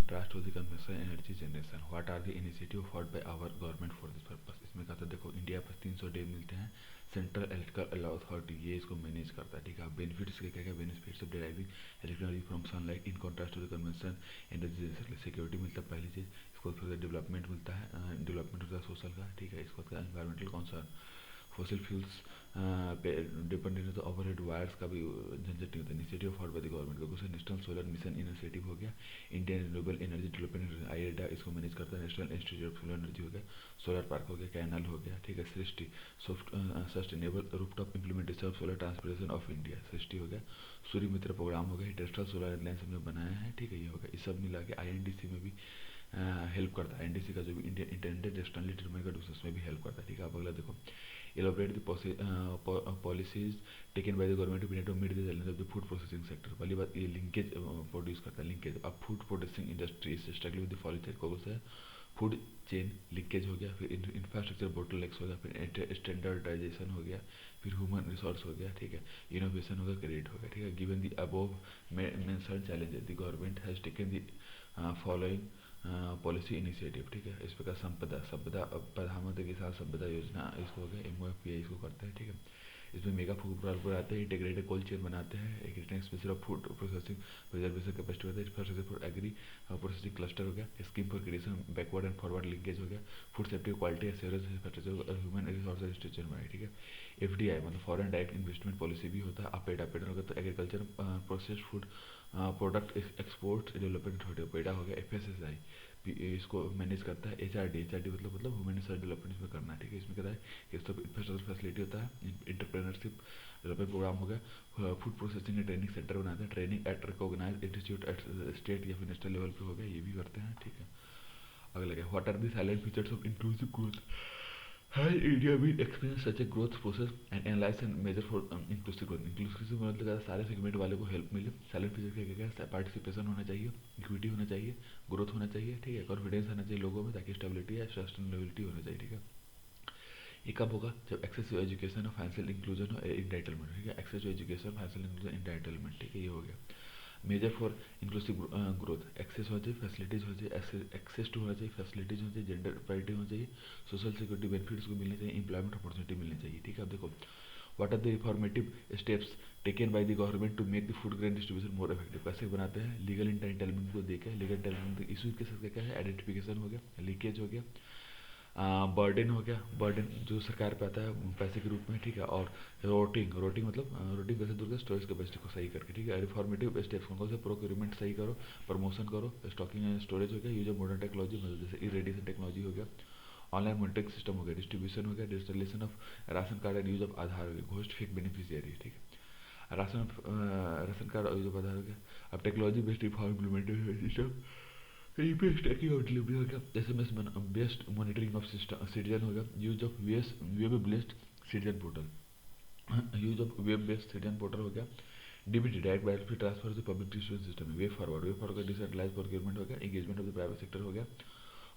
contrast to the conventional energy generation. What are the initiative fought by our government for this purpose? इसमें कहा था देखो India पर 300 day मिलते हैं, सेंट्रल इलेक्ट्रिकल अथॉरिटी ये इसको मैनेज करता है, ठीक है। बेनिफिट्स क्या क्या, benefits of deriving electricity from sunlight in contrast to the convention energy generation. Security मिलता है पहली चीज़, इसको फिर डेवलपमेंट मिलता है, डेवलपमेंट होता है सोशल का, ठीक है। इसको environmental concern, fossil fuels dependent तो ओवरहेड वायर्स का भी झंझट नहीं होता। Initiative for bye the government का दूसरा नेशनल सोलर मिशन इनिशिएटिव हो गया, इंडियन रिन्यूएबल एनर्जी डेवलपमेंट आईएडा इसको मैनेज करता है, national institute of solar energy हो गया, सोलर पार्क हो गया, कैनल हो गया, ठीक है। Srishti sustainable rooftop implementation of solar transportation of India, Srishti हो गया। सूर्य मित्र प्रोग्राम हो गया, इंडस्ट्रियल सोलर लाइन्स हमने बनाया है, ठीक है, ये हो गया। इस सब मिला के आईएनडीसी में भी हेल्प करता है, आईएनडीसी का जो भी इंडियन इंटेंडेड एक्सटर्नली डिटरमाइन का उसमें भी हेल्प करता है, ठीक है। अब अगला देखो, elaborate the policies taken by the government of India to meet the challenge of the food processing sector। पहली बात ये लिंकेज प्रोड्यूस करता है, लिंकेज। अब food processing industry is struggling with the following कौन सा है, फूड चेन लिंकेज हो गया, फिर इंफ्रास्ट्रक्चर बोटलनेक्स हो गया, फिर स्टैंडर्डाइजेशन हो गया, फिर ह्यूमन रिसोर्स हो गया, ठीक है, इनोवेशन हो गया, क्रेडिट हो गया, ठीक है। Given the above mentioned challenges the government has taken the following policy initiative, ठीक है। इस प्रकार संपदा संपदा प्रधानमंत्री किसान संपदा योजना इसको हो गया, एमओएफपीआई इसको करते हैं, ठीक है। इसमें मेगा फूड प्रोडक्ट आते हैं, इंटीग्रेटेड कोल्ड चेन बनाते हैं, एक special of food processing preservation capacity होता है, infrastructure for agri processing cluster हो गया, scheme for creation backward and forward linkage हो गया, food safety quality assurance infrastructure और ह्यूमन रिसोर्स स्ट्रक्चर बनाए, ठीक है। एफडीआई मतलब फॉरेन डायरेक्ट इन्वेस्टमेंट पॉलिसी भी होता है, अपेडा पेडा हो गया, तो agriculture processed food product export development authority हो गया, एफएसएसआई इसको मैनेज करता है, एचआरडी मतलब ह्यूमन रिसोर्स डेवलपमेंट इसमें करना है, ठीक है। इसमें कहता है कि सब इंफ्रास्ट्रक्चर फैसिलिटी होता है, इंटरप्रेनरशिप डेवलपमेंट प्रोग्राम हो गया, फूड प्रोसेसिंग ट्रेनिंग सेंटर बनाते हैं, training at recognise institute at state या फिर नेशनल लेवल पे हो गया, ये भी करते हैं, ठीक है। अगला क्या, what are the salient features of inclusive growth. Has India been experienced such a growth process and analyze and measure for inclusive growth। Inclusive मतलब सारे सेगमेंट वाले को हेल्प मिले। साइलेंट फीचर क्या क्या क्या, पार्टिसिपेशन होना चाहिए, इक्विटी होना चाहिए, ग्रोथ होना चाहिए, ठीक है, कॉन्फिडेंस आना चाहिए लोगों में, ताकि स्टेबिलिटी या सस्टेनेबिलिटी होना चाहिए, ठीक है। ये कब होगा, जब एक्सेस टू एजुकेशन और फाइनेंशियल इंक्लूजन और इंटाइटलमेंट, ठीक है। Access to education financial inclusion entitlement, ठीक है, ये हो गया। Major for inclusive growth, access होना चाहिए, फैसिलिटीज होना चाहिए, एक्सेस टू होना चाहिए, फैसिलिटीज होना चाहिए, जेंडर पैरिटी होना चाहिए, सोशल सिक्योरिटी बेनिफिट्स को मिलने चाहिए, इंप्लॉयमेंट अपॉर्चुनिटी मिलनी चाहिए, ठीक है। अब देखो, what are the reformative steps taken by the government to make the food grain distribution more effective. कैसे बनाते हैं, लीगल इंटाइटलमेंट को देखे, लीगल इंटाइटलमेंट इशू के साथ क्या है, आइडेंटिफिकेशन हो गया, लीकेज हो गया, बर्डन हो गया, बर्डन जो सरकार पे आता है पैसे के रूप में, ठीक है। और रोटिंग रोटिंग मतलब रोटिंग कैसे दूर कर, स्टोरेज कैपेसिटी को सही करके, ठीक है। रिफॉर्मेटिव स्टेप्स कौन कौन से, प्रोक्योरमेंट सही करो, प्रमोशन करो, स्टॉकिंग एंड स्टोरेज हो गया, यूज ऑफ मॉडर्न टेक्नोलॉजी मतलब जैसे इरेडिएशन टेक्नोलॉजी हो गया, ऑनलाइन मॉनिटरिंग सिस्टम हो गया, डिस्ट्रीब्यूशन हो गया, digitalization of ration card and use of Aadhaar हो गया, घोस्ट फेक बेनिफिशियरी, ठीक है। राशन कार्ड और यूज ऑफ आधार हो गया। अब technology based reform implementation system, best tracking और डिलीवरी हो गया, SMS best monitoring of citizen हो गया, use of web based citizen portal, use of web based citizen portal हो गया, डीबीटी डायरेक्ट बेनिफिट ट्रांसफर से पब्लिक डिस्ट्रीब्यूशन सिस्टम है, way forward का डिसेंट्रलाइज प्रोक्योरमेंट हो गया, engagement of the private sector हो गया,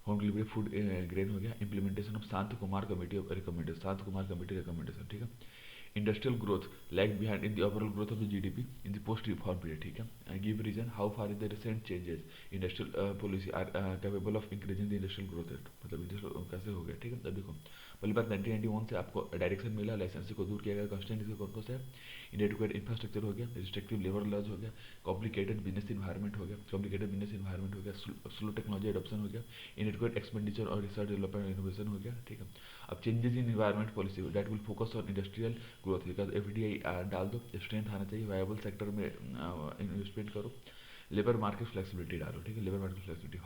होम डिलीवरी फूड ग्रेन हो गया, इंप्लीमेंटेशन ऑफ शांत कुमार कमेटी ऑफ रिकमेंडेशन, शांत कुमार कमेटी रिकमेंडेशन, ठीक है। Industrial growth lag behind in the overall growth of the GDP in the post reform period, ठीक है। Give reason how far is the recent changes industrial policy are capable of increasing the industrial growth rate, मतलब industrial कैसे हो गया, ठीक है। अब देखो, पहली बात 1991 से आपको डायरेक्शन मिला, लाइसेंसी को दूर किया गया, कंस्टेंट इसके कौन कौन से है, इनएडुकेट इंफ्रास्ट्रक्चर हो गया, रिस्ट्रिक्टिव लेबर लॉज हो गया, कॉम्प्लिकेटेड बिजनेस इन्वायरमेंट हो गया, कॉम्प्लिकेटेड बिजनेस इन्वायरमेंट हो गया, स्लो टेक्नोलॉजी एडॉप्शन हो गया, इनएडुकेट एक्सपेंडिचर और रिसर्च डेवलपमेंट इनोवेशन हो गया, ठीक है। अब changes in environment policy that will focus on industrial growth, because FDI डाल दो, स्ट्रेंथ आना चाहिए, वायबल सेक्टर में इन्वेस्टमेंट करो, लेबर मार्केट फ्लेक्सिबिलिटी डालो, ठीक है, labour market flexibility.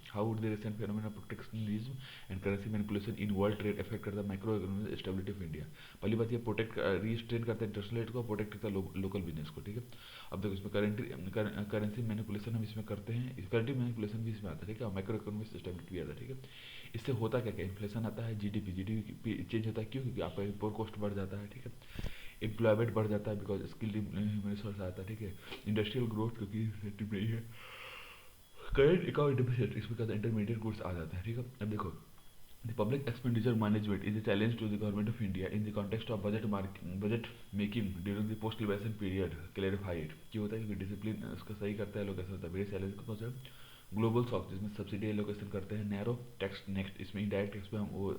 How would the recent phenomena protectionism and currency manipulation in world trade affect करता है micro economic stability of India. पहली बात ये प्रोटेक्ट रीस्ट्रेन करता है इंटरनेशनल ट्रेड को, प्रोटेक्ट करता है लोकल बिजनेस को, ठीक है। अब देखो इसमें करेंसी मैनिपुलेशन हम इसमें करते हैं, करेंसी मैनिपुलेशन भी इसमें आता है, ठीक है, माइक्रो इकोनॉमिक स्टेबिलिटी भी आता है, ठीक है। इससे होता क्या क्या, इन्फ्लेशन आता है, जीडीपी चेंज होता है, क्यों, क्योंकि आपका इम्पोर्ट कॉस्ट बढ़ जाता है, ठीक है। एम्प्लॉयमेंट बढ़ जाता है बिकॉज स्किल्ड ह्यूमन रिसोर्स आता है, ठीक है। इंडस्ट्रियल ग्रोथ क्योंकि इंसेंटिव नहीं है, करेंट अकाउंट डेफिसिट इसमें क्या इंटरमीडिएट गुड्स आ जाता है, ठीक है। अब देखो, the public expenditure management is a challenge to the government of India in the context of budget making during the post liberation period, clarified क्यों होता है, क्योंकि डिसिप्लिन उसका सही करता है लोग, ऐसा होता है, वेरी चैलेंज कौन सा ग्लोबल सॉफ्ट जिसमें सब्सिडी एलोकेशन करते हैं, नैरो टैक्स नेक्स्ट इसमें इनडायरेक्ट टैक्स पे हम वो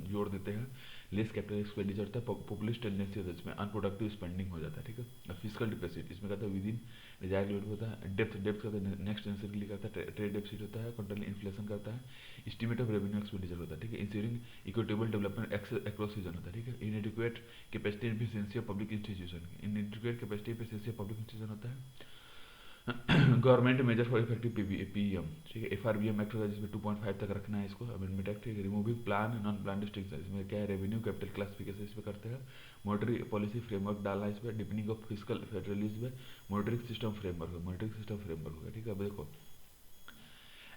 जोड़ देते हैं, लेस कैपिटल एक्सपेंडिचर होता है, पॉपुलिस्ट टेंडेंसी होता है जिसमें अनप्रोडक्टिव स्पेंडिंग हो जाता है, ठीक है। फिजिकल डिफिसिट इसमें कहता है विद इन डिजायर लिमिट होता है, डेप्थ डेप्थ करता है नेक्स्ट आंसर के लिए करता है, ट्रेड डेफिसिट होता है, कंट्रोल इन्फ्लेशन करता है, एस्टीमेट ऑफ रेवेन्यू एक्सपेंडिचर होता है, ठीक है। Ensuring equitable development across region होता है, ठीक है। Inadequate capacity efficiency of public institution, inadequate capacity efficiency of public institution होता है। Government major for effective PM, ठीक है। एफआरबीएम एक्ट होता है जिसमें 2.5 तक रखना है इसको, अमेंडमेंट एक्ट, ठीक है। Removing plan non plan district इसमें क्या है, रेवेन्यू कैपिटल क्लासिफिकेशन इसमें करते हैं, मॉनिटरी पॉलिसी फ्रेमवर्क डालना है इसमें, depending of physical federalism, monitoring system framework, monitoring system framework होगा, ठीक है। अब देखो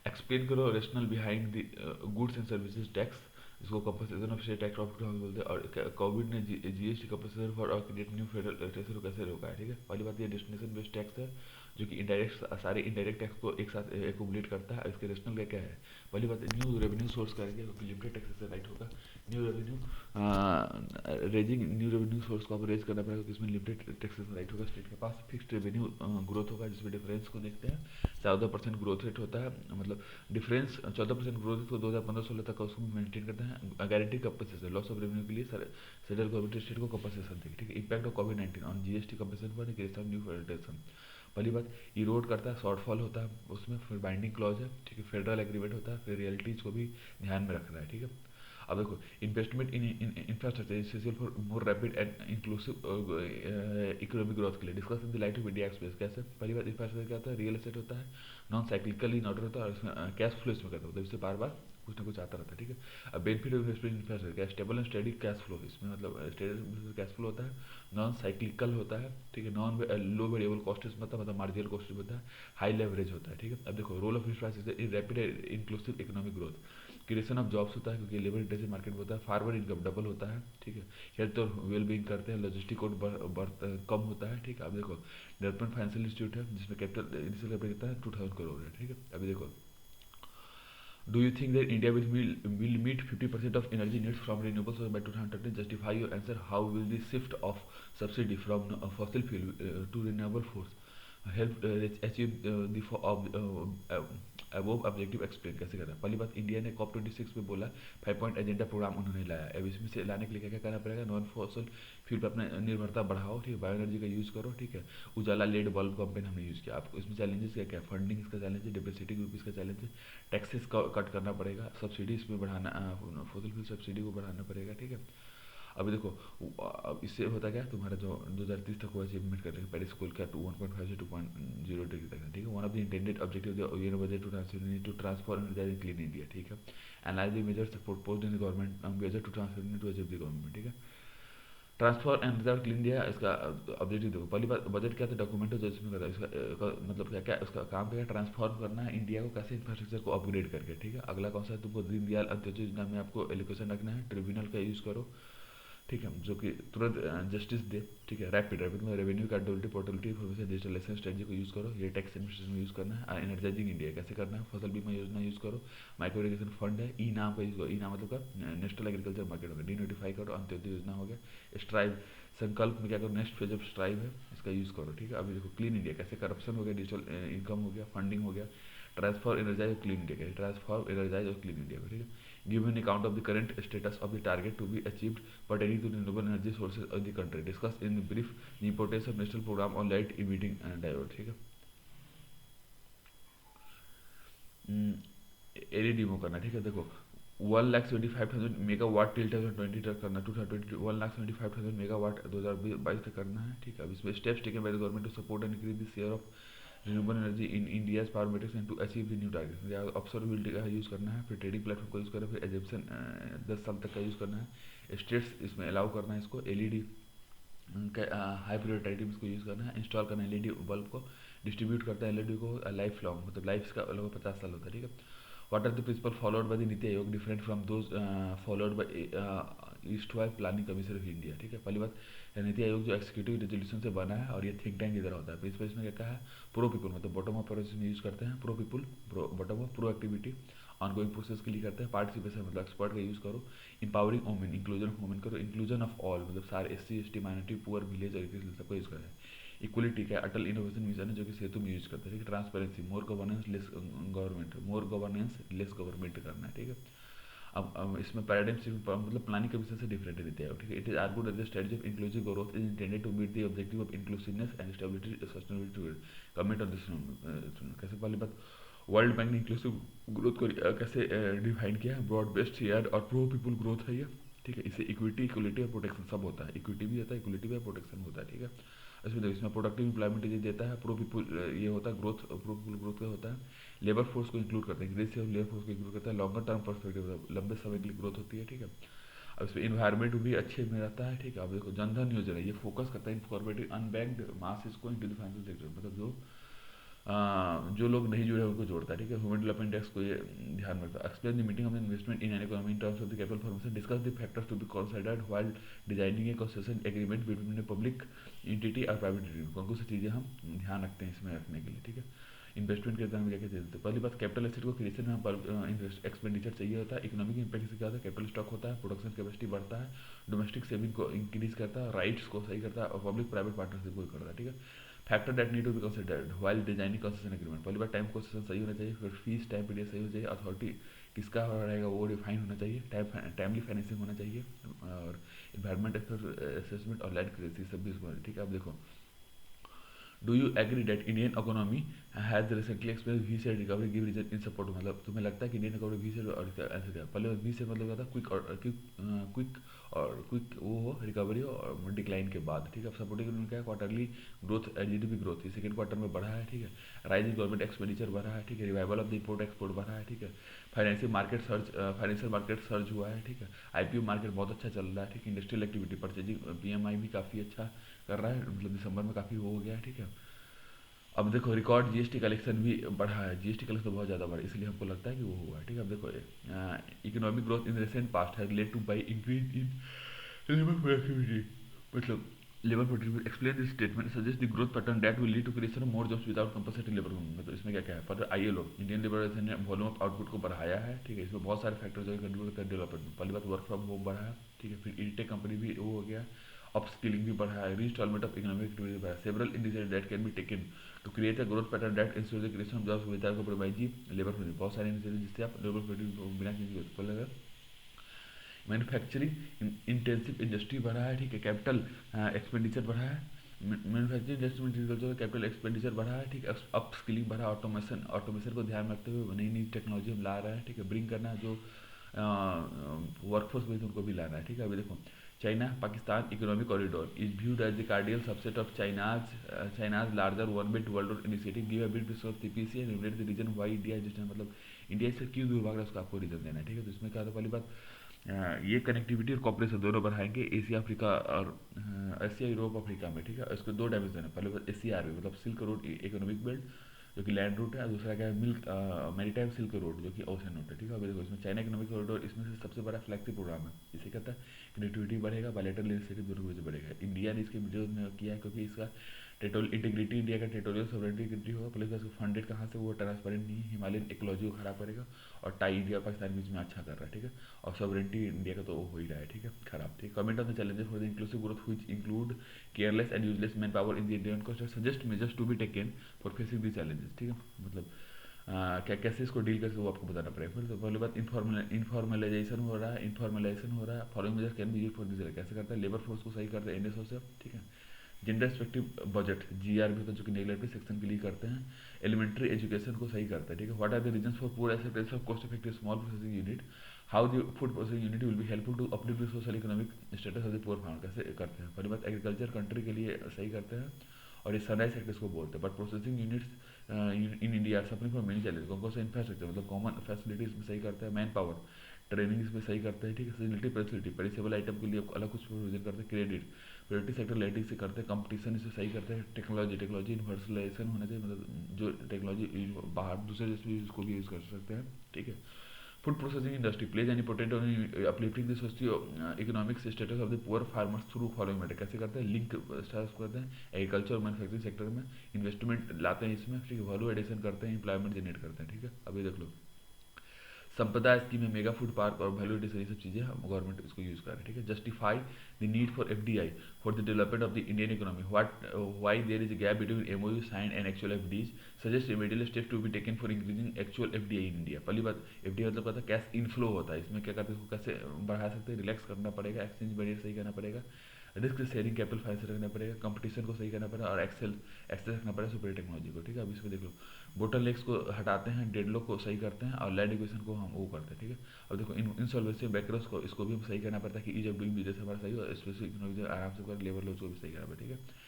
एक्सप्लेन करो rational behind the goods and services tax, इसको compensation of state tax profit बोलते हैं, और कोविड ने GST compensation for create new federal tax को कैसे रोका है, ठीक है। पहली बात ये डेस्टिनेशन बेस्ड टैक्स है जो कि इनडायरेक्ट सारे इनडायरेक्ट टैक्स को एक साथ एकोमुलेट करता है। इसके रेशनल क्या है, पहली बात न्यू रेवेन्यू सोर्स करेंगे क्योंकि लिमिटेड टैक्सेस राइट होगा, new revenue raising new revenue source को आपको रेज करना पड़ेगा क्योंकि इसमें लिमिटेड टैक्सेस राइट होगा, स्टेट के पास फिक्स्ड रेवेन्यू ग्रोथ होगा जिसमें डिफरेंस को देखते हैं 14% ग्रोथ रेट होता है, मतलब डिफरेंस 14% ग्रोथ रेट को 2015-16 तक उसको मेंटेन करते हैं। Guarantee compensation loss of revenue के लिए सेंट्रल गवर्नमेंट स्टेट को कंपनसेशन देगी, ठीक है। Impact of covid on GST compensation for creation of new federation, पहली बात इरोड करता है, शॉर्टफॉल होता है उसमें, फिर बाइंडिंग क्लॉज है, ठीक है। फेडरल एग्रीमेंट होता है, फिर रियलिटीज को भी ध्यान में रखना है, ठीक है। अब देखो investment in infrastructure essential for more rapid and inclusive economic growth के लिए, discuss in the light of India express कैसे, पहली बात इंफ्रास्ट्रक्चर क्या होता है, रियल एस्टेट होता है, नॉन साइक्लिकल इन ऑर्डर होता है, और इसमें कैश फ्लो इसमें करता है, मतलब इससे बार बार कुछ ना कुछ आता रहता है, ठीक है। अब benefit of investment infrastructure stable and steady cash flow, इसमें मतलब स्टेबल कैश फ्लो होता है, नॉन साइक्लिकल होता है, ठीक है। नॉन लो वेरिएबल कॉस्ट मतलब मार्जिनल कॉस्ट होता है, हाई लेवरेज होता है, ठीक है। अब देखो role of infrastructure in rapid inclusive economic growth, creation of jobs होता है क्योंकि लेबर इंटेंसिव मार्केट में होता है, फारवर्ड इनकम डबल होता है, ठीक है। हेल्थ और वेल बीइंग करते हैं, लॉजिस्टिक कोड कम होता है, ठीक है। अब देखो डेवलपमेंट फाइनेंशियल इंस्टीट्यूट है जिसमें कैपिटल इनिशियल कैपिटल कितना है 2000 करोड़ है, ठीक है। अभी देखो do you think that India will meet 50% of energy needs from renewables by 2030? Justify your answer. How will the shift of subsidy from fossil fuel to renewable force help achieve the above objective? Explain कैसे करना है। पहली बात India ने COP26 में बोला 5 point agenda programme उन्होंने लाया, अब इसमें से लाने के लिए क्या क्या करना पड़ेगा, नॉन फॉसल फ्यूल पर अपना निर्भरता बढ़ाओ, ठीक है। बायो एनर्जी का यूज़ करो, ठीक है। उजाला लेड बल्ब कैंपेन हमने यूज़ किया। आपको इसमें चैलेंजेस क्या क्या, फंडिंग इसका चैलेंज है, डेप्रिसिएटिंग रुपीज़ का चैलेंज है, टैक्सेस कट करना पड़ेगा, सब्सिडी इसमें बढ़ाना, फॉसिल फ्यूल सब्सिडी को बढ़ाना पड़ेगा, ठीक है। अभी देखो अब इससे होता क्या, तुम्हारा जो 2030 तक वो अचीवमेंट करने का पेरिस गोल क्या 1.5 से 2.0 डिग्री तक है, ठीक है। One of the intended objective of UN budget to transform energy clean India, ठीक है। Analyse the measures proposed in the government major to transform to achieve the government, ठीक है। Transfer and reserve clean India इसका objective देखो, पहली बात budget क्या था, डॉक्यूमेंट है जो इसमें करता है, इसका मतलब क्या क्या उसका काम क्या है, ट्रांसफॉर्म करना है इंडिया को कैसे, इंफ्रास्ट्रक्चर को अपग्रेड करके, ठीक है। अगला कौन सा है, तुमको दीनदयाल अंत्योदय योजना में आपको एलोकेशन रखना है, ट्रिब्यूनल का यूज़ करो, ठीक है, जो कि तुरंत जस्टिस दे, ठीक है। रैपिड रैपिड में revenue accountability portability information digitalisation strategy को यूज़ करो, ये टैक्स एडमिनिस्ट्रेशन में यूज़ करना है। एनर्जाइजिंग इंडिया कैसे करना है, फसल बीमा योजना यूज़ करो, माइक्रो इरिगेशन फंड है, ई नाम का यूज़ करो, ई नाम मतलब का नेशनल एग्रीकल्चर मार्केट हो गया, डी नोटिफाई करो, अंत्योदय योजना हो गया। स्ट्राइव संकल्प में क्या करो, नेक्स्ट फेज ऑफ स्ट्राइव है, इसका यूज़ करो, ठीक है। अभी देखो क्लीन इंडिया कैसे, करप्शन हो गया, डिजिटल इनकम हो गया, फंडिंग हो गया, ट्रांसफॉर एनर्जाइज और क्लीन इंडिया, ट्रांसफॉर एनर्जाइज और क्लीन इंडिया, ठीक है। Give an account of the current status of the target to be achieved pertaining to renewable energy sources of the country. Discuss in brief the importance of national program on light emitting diode, ठीक है। LED में करना, ठीक है। देखो 1,75,000 megawatt till 2020 तक करना, 1,75,000 megawatt 2022 तक करना है, ठीक है। अब इसमें steps taken by the government to support and increase the share of renewable energy in India's power matrix and to achieve the new target. Observability का यूज़ करना है, फिर ट्रेडिंग प्लेटफॉर्म का यूज़ करना है, फिर एजम्पशन 10 साल तक का यूज़ करना है, स्टेट्स इसमें अलाउ करना है इसको, एलईडी हाई पीरियड आइटम इसको यूज़ करना है, इंस्टॉल करना है एलईडी बल्ब को, डिस्ट्रीब्यूट करता है एलईडी को लाइफ लॉन्ग, मतलब लाइफ इसका लगभग 50 साल होता है, ठीक है। What are the principles followed by the NITI Aayog different from those followed by east-Y planning commission of India, ठीक है। पहली बात नीति आयोग जो एक्सिक्यूटिव रेजोल्यूशन से बना है और ये थिंक टैंक की तरह होता है। प्रिंसिपल इसमें क्या है, प्रो पीपल मतलब बॉटम अप प्रोसेस में यूज़ करते हैं, pro people bottom up, pro activity ongoing process के लिए करते हैं, पार्टिसिपेशन मतलब एक्सपर्ट का यूज़ करो, empowering women inclusion of women करो, इंक्लूजन ऑफ ऑल मतलब सारे SC ST minority poor village और सबका यूज़ करें, इक्वलिटी का अटल इनोवेशन मिशन है जो कि सेतु में यूज करता है, ठीक है। ट्रांसपेरेंसी, मोर गवर्नेंस लेस गवर्नमेंट, मोर गवर्नेंस लेस गवर्नमेंट करना है, ठीक है। अब इसमें पैराडाइम शिफ्ट मतलब प्लानिंग के विषय से डिफरेंट रहते हैं, ठीक है। It is argued that the strategy of inclusive growth is intended to meet the objective of inclusiveness and stability sustainability. Comment on this, कैसे पहली बात, वर्ल्ड बैंक ने इंक्लूसिव ग्रोथ को कैसे डिफाइन किया है, ब्रॉड बेस्ड शेयर और pro people growth है ये, ठीक है। इससे इक्विटी, इक्वलिटी और प्रोटेक्शन सब होता है, इक्विटी भी होता है, इक्वलिटी भी, प्रोटेक्शन होता है, ठीक है। इसमें देखो, इसमें प्रोडक्टिव एम्प्लॉयमेंट ये देता है, प्रो पीपल ये होता है ग्रोथ, प्रो पीपल ग्रोथ का होता है, लेबर फोर्स को इंक्लूड करता है, इंक्रीज से लेबर फोर्स को इंक्लूड करता है, लॉन्गर टर्म पर्सपेक्टिव लंबे समय के लिए ग्रोथ होती है, ठीक है। अब इसमें इन्वायरमेंट भी अच्छे में रहता है, ठीक है। अब देखो जनधन योजना ये फोकस करता है इनकॉर्पोरेटिव अनबैंक्ड मासेस को इनटू द फाइनेंशियल सेक्टर, मतलब जो लोग नहीं जुड़े हैं उनको जोड़ता है, ठीक है। ह्यूमन डेवलपमेंट इंडेक्स को ये ध्यान रखता है। Explain the meeting of the investment in an economy in terms of the capital formation, discuss the factors to be considered while designing a concession agreement between a public entity और private entity. कौन कौन सी चीज़ें हम ध्यान रखते हैं इसमें रखने के लिए, ठीक है। इन्वेस्टमेंट के दौरान क्या क्या चीज़, पहली बात कैपिटल एसेट को क्रिएशन में एक्सपेंडिचर चाहिए होता है, इकोनॉमिक इंपैक्ट से क्या होता है, कैपिटल स्टॉक होता है, प्रोडक्शन कैपेसिटी बढ़ता है, डोमेस्टिक सेविंग को इंक्रीज करता है, राइट्स को सही करता है और पब्लिक प्राइवेट पार्टनरशिप को करता है, ठीक है। Factor that need to be considered while designing concession agreement, पहली बार टाइम कंसेशन सही होना चाहिए, फिर फीस टाइम पीरियड सही होना चाहिए, अथॉरिटी किसका रहेगा वो डिफाइन होना चाहिए, टाइमली फाइनेंसिंग होना चाहिए, और इन्वायरमेंट असेसमेंट और लैंड क्लियरेंस सब भी इसमें, ठीक है। अब देखो, do you agree that Indian economy has recently experience V share recovery give reason in support, मतलब तुम्हें लगता है कि इंडियन इकोनॉमी वी शेयर और ऐसे क्या, पहले वी शेयर मतलब क्या था, क्विक वो हो रिकवरी और डिक्लाइन के बाद, ठीक है। सपोर्टिंग इन्होंने क्या, quarterly growth, GDP growth second quarter में बढ़ा है, ठीक है। राइज इन गवर्नमेंट एक्सपेंडिचर बढ़ा है, ठीक है। Revival of the import export बढ़ा है, ठीक है। फाइनेंशियल मार्केट सर्च हुआ है, ठीक है। आईपीओ मार्केट बहुत अच्छा चल रहा है, ठीक है। इंडस्ट्रियल एक्टिविटी परचेजिंग पीएमआई भी काफ़ी अच्छा कर रहा है, मतलब दिसंबर में काफ़ी हो गया है, ठीक है। अब देखो रिकॉर्ड जीएसटी कलेक्शन भी बढ़ा है, जीएसटी कलेक्शन बहुत ज़्यादा बढ़ा, इसलिए हमको लगता है कि वो हुआ है, ठीक है। अब देखो economic growth in recent past है relate to by increase in labour productivity, मतलब labour productivity. Explain this statement suggest the growth pattern that will lead to creation of more jobs without compulsory labour, मतलब इसमें क्या क्या है, पर ILO Indian labour organization ने volume of output को बढ़ाया है, ठीक है। इसमें बहुत सारे फैक्टर्स जो कंट्रीब्यूट करते हैं डेवलपमेंट में, पहली बात वर्क फ्रॉम होम बढ़ा है, ठीक है। फिर इंटेक कंपनी भी वो हो गया, अपस्किलिंग भी बढ़ा है, रीइंस्टॉलमेंट ऑफ इकोनॉमिक एक्टिविटी बढ़ा है, several initiatives that can be taken to create a growth pattern that ensure the creation of jobs without compromising labour productivity, बहुत सारे इनिशिएटिव जिससे आप लेबर प्रोडक्टिविटी बिना किसी पहले मैन्युफैक्चरिंग इंटेंसिव इंडस्ट्री बढ़ा है, ठीक है। कैपिटल एक्सपेंडिचर बढ़ा है, मैन्युफैक्चरिंग इंडस्ट्री कैपिटल एक्सपेंडिचर बढ़ा है, ठीक है। अप स्किलिंग बढ़ा, ऑटोमेशन को ध्यान रखते हुए नई नई टेक्नोलॉजी हम ला रहे हैं, ठीक है। ब्रिंग करना है जो वर्कफोर्स में उनको भी लाना है, ठीक है। अभी देखो China Pakistan economic corridor is viewed as the cardiac subset of China's larger One Belt World Road initiative. Give a bit of TPC and relate the reason why India is just, मतलब इंडिया से क्यों दूर भाग रहा है उसका आपको reason देना है, ठीक है। तो इसमें क्या था, पहली बात ये कनेक्टिविटी और कॉपरेशन दोनों बढ़ाएंगे एशिया अफ्रीका और एशिया यूरोप अफ्रीका में, ठीक है। इसके दो डायमेंशन है, पहले बात एसीआर मतलब सिल्क रोड इकोनॉमिक बेल्ट जो कि लैंड रूट है, दूसरा क्या है मिल्क मैरीटाइम सिल्क रोड जो कि ओशन रूट है, ठीक है। अभी देखो इसमें चाइना इकोनॉमिक कॉरिडोर इसमें से सबसे बड़ा फ्लैगशिप प्रोग्राम है, इसे कहता है कनेक्टिविटी बढ़ेगा, बायलैटरल इनिशिएटिव दोनों की बढ़ेगा। इंडिया ने इसके विरोध में किया है क्योंकि इसका टेरिटोरियल इंटीग्रिटी, इंडिया का टेरिटोरियल सॉवरेनिटी होगा, प्लस इसको फंडेड कहाँ से, वो ट्रांसपेरेंट नहीं है, हिमालयन इकोलॉजी को खराब करेगा, और टाई इंडिया पाकिस्तान के बीच में अच्छा कर रहा है, ठीक है। और सॉवरेनिटी इंडिया का तो हो ही रहा है, ठीक है, खराब, ठीक है। Comment on the challenges for the inclusive growth which include careless and useless man power in the Indian cost, suggest measures to be taken for facing the challenges, ठीक है। मतलब क्या कैसे इसको डील करके वो आपको बताना पड़ेगा। फिर तो पहली बात इनफॉर्मलाइजेशन हो रहा है, following major can be used for this, कैसे करता है, लेबर फोर्स को सही करता है एनएसओ से, ठीक है। जेंडर रिस्पेक्टिव बजट जीआर भी होता है जो कि नेगलेक्टेड सेक्शन के लिए करते हैं, एलिमेंट्री एजुकेशन को सही करता है, ठीक है। What are the reasons for poor acceptance of cost effective small processing unit, how the food processing unit will be helpful to uplift the social economic status of the poor farmer, कैसे करते हैं। पहली बात agriculture country के लिए सही करते हैं, और ये सनराइज सेक्टर्स को बोलते हैं, but processing units in India suffering from many challenge, कौन कौन सा इंफ्रास्ट्रक्चर मतलब कॉमन फैसिलिटीज में सही करता है, मैन पावर ट्रेनिंग इसमें सही करते हैं, ठीक है। फैसिलिटी पेरिसेबल आइटम के लिए अलग कुछ प्रोविजन करते हैं, क्रेडिट प्रायोरिटी सेक्टर लाइटिंग से करते हैं, कंपटीशन इसे सही करते हैं, टेक्नोलॉजी यूनिवर्सलाइजेशन होना चाहिए, मतलब जो टेक्नोलॉजी बाहर दूसरे देश भी इसको भी यूज़ कर सकते हैं, ठीक है। Food processing industry plays an important uplifting the socio economic status of the poor farmers through following matter, कैसे करते हैं, लिंक स्टार्ट करते हैं एग्रीकल्चर और मैन्युफैक्चरिंग सेक्टर में, इन्वेस्टमेंट लाते हैं इसमें, ठीक है, वैल्यू एडिशन करते हैं, इंप्लॉयमेंट जनरेट करते हैं, ठीक है। अभी देख लो संपदा स्कीम है, मेगा फूड पार्क और वैल्यू एडिशन, ये सब चीज़ें हम गवर्नमेंट इसको यूज़ कर रहे हैं, ठीक है। Justify the need for FDI for the development of the Indian economy, what why there is a gap between MOU sign and actual FDs, suggest immediate step to be taken for increasing actual FDI in India. पहली बात, FDI मतलब कहता है cash inflow होता है, इसमें क्या करते हैं, इसको कैसे बढ़ा सकते हैं, रिलैक्स करना पड़ेगा, एक्सचेंज बैरियर सही करना पड़ेगा, रिस्क शेयरिंग कैपिटल फाइनेंस रखना पड़ेगा, कंपटीशन को सही करना पड़ेगा और एक्सेस रखना पड़ेगा सुपर टेक्नोलॉजी को, ठीक है। अब इसमें देख लो, बोटल लेग्स को हटाते हैं, डेडलॉक को सही करते हैं और लैंड एक्विजिशन को हम वो करते हैं, ठीक है। अब देखो इंसॉल्वेंसी बैकरस को, इसको भी हम सही करना पड़ता है कि ईज ऑफ डूइंग बिजनेस हमारा सही हो, स्पेशली इकोनॉमिक आराम से कर, लेबर लॉज को भी सही करना पड़ता है, ठीक है।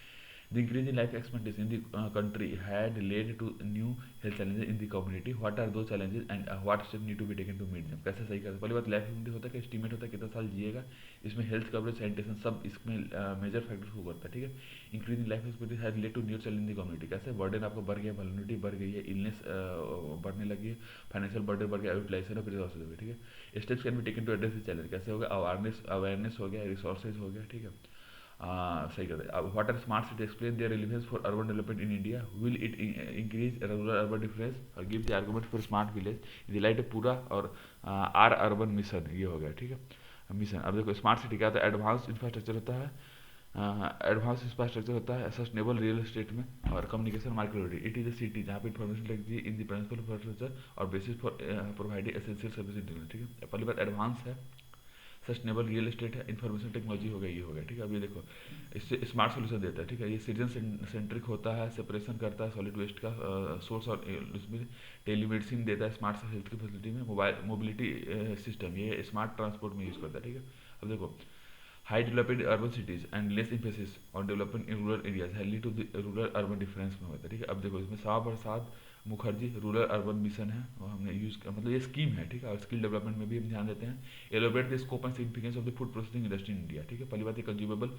The increase in life expectancy in the country had led to new health challenges in the community. What are those challenges and what steps need to be taken to meet them? कैसे सही करते हैं? पहली बात, life expectancy होता है कि estimate होता है कितना साल जिएगा, इसमें हेल्थ कवरेज, सैनिटेशन सब इसमें मेजर फैक्टर्स को करता है, ठीक है। Increase in life expectancy has led to new challenge in the community, कैसे बर्डन आपका बढ़ गया, वल्नरेबिलिटी बढ़ गई है, इलनेस बढ़ने लगी है, फाइनेंशियल बर्डन बढ़ गया, यूटिलाइजेशन ऑफ रिसोर्सेज हो गया, ठीक है। Steps can be taken to address this challenge, कैसे होगा, अवेयरनेस हो गया, रिसोर्सेज हो गया, ठीक है। सही कहते हैं। अब what are smart city, explain their relevance for urban development in India, will it increase rural urban difference और give the argument for smart village, delight पूरा और आर अर्बन मिशन, ये हो गया, ठीक है, मिशन। अब देखो स्मार्ट सिटी क्या होता है, एडवांस इंफ्रास्ट्रक्चर होता है, एडवांस इंफ्रास्ट्रक्चर होता है सस्टेनेबल रियल एस्टेट में और communication market, it is a city जहाँ पे इन्फॉर्मेशन लगती है इन द प्रिंसिपल इंफ्रास्ट्रक्चर और basis for providing essential service, ठीक है। पहली बात एडवांस है, सस्टेनेबल रियल एस्टेट है, इन्फॉर्मेशन टेक्नोलॉजी हो गया, ये हो गया, ठीक है। अब ये देखो, इससे स्मार्ट सोल्यूशन देता है, ठीक है। ये सिटीजन सेंट्रिक होता है, सेपरेशन करता है सॉलिड वेस्ट का सोर्स और उसमें टेलीमेडिसिन देता है स्मार्ट हेल्थ की फैसिलिटी में, मोबाइल मोबिलिटी सिस्टम ये स्मार्ट ट्रांसपोर्ट में यूज़ करता है, ठीक है। अब देखो, high development urban cities and less emphasis on development in rural areas have lead to the rural urban difference में होता है, ठीक है। अब देखो इसमें Shah Prasad Mukherjee rural urban mission है और हमने यूज़ किया, मतलब ये स्कीम है, ठीक है। और स्किल डेवलपमेंट में भी हम ध्यान देते हैं, elaborate the scope and significance of the food processing industry in India, ठीक है। पहली बात है कंज्यूमेबल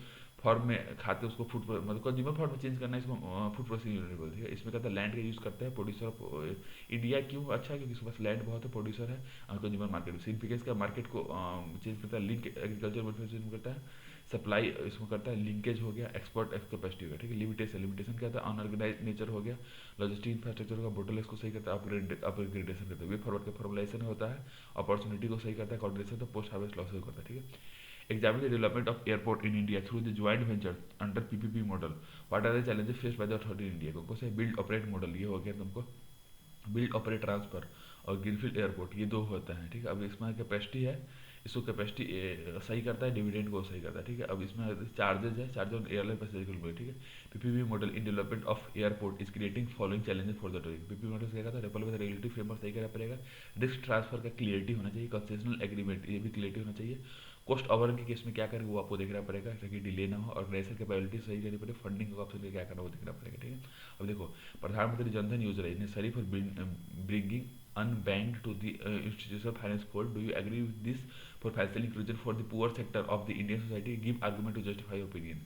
फॉर्म में खाते उसको फूड मतलब कंज्यूमर फॉर्म में चेंज करना है, इसको फूड प्रोसेसिंग यूनिट बोलते हैं, ठीक है। इसमें कहता है लैंड का यूज़ करते हैं, प्रोड्यूसर इंडिया क्यों अच्छा है, क्योंकि इसके पास लैंड बहुत है, प्रोड्यूसर है और कंज्यूमर मार्केट सिग्निफिकेंस का मार्केट को चेंज करता है, लिंक एग्रीकल्चर मैन्युफैक्चरिंग करता है, सप्लाई इसमें करता है, लिंकेज हो गया, एक्सपोर्ट कैपेसिटी हो गया, ठीक है। लिमिटेशन क्या था, अनऑर्गेनाइज नेचर हो गया, लॉजिस्टिक इंफ्रास्ट्रक्चर का बोटल को सही करता है, अपग्रेडेशन करता है, वे फॉरवर्ड का फॉर्मुलाइजेशन होता है, अपॉर्चुनिटी को सही करता है, कोऑर्डिनेशन तो पोस्ट हार्वेस्ट लॉसेस करता है, ठीक है। Examine the development of airport in India through the joint venture under PPP model, what are the challenges faced by the authority in India, को से बिल्ड ऑपरेट मॉडल, ये हो गया तुमको, बिल्ड ऑपरेट ट्रांसफर और ग्रीनफील्ड एयरपोर्ट, ये दो होता है, ठीक है। अब इसमें कैपेसिटी है, इसको कैपेसिटी सही करता है, डिविडेंड को सही करता है, ठीक है। अब इसमें चार्जेज है, चार्जेज एयरलाइन पैसेंजर को, ठीक है। PPP model in development of airport is creating following challenges for the tourism, PPP model क्या था, रेपल विद रेगुलेटरी फ्रेमवर्क सही करना पड़ेगा, रिस्क ट्रांसफर का क्लियरिटी होना चाहिए, कंसेशनल एग्रीमेंट ये भी क्लियरिटी होना चाहिए, कॉस्ट ओवर के केस में क्या करें वो आपको देखना पड़ेगा ताकि डिले ना हो, ऑर्गेनाइजेशन कैपेबिलिटी सही करनी पड़ेगी, फंडिंग का ऑप्शन क्या करना वो देखना पड़ेगा, ठीक है। अब देखो, प्रधानमंत्री जनधन योजना is necessary for bringing unbanked to the institutional finance fold. Do you agree with this for financial inclusion for the poor sector of the Indian society? Give argument to justify your opinion.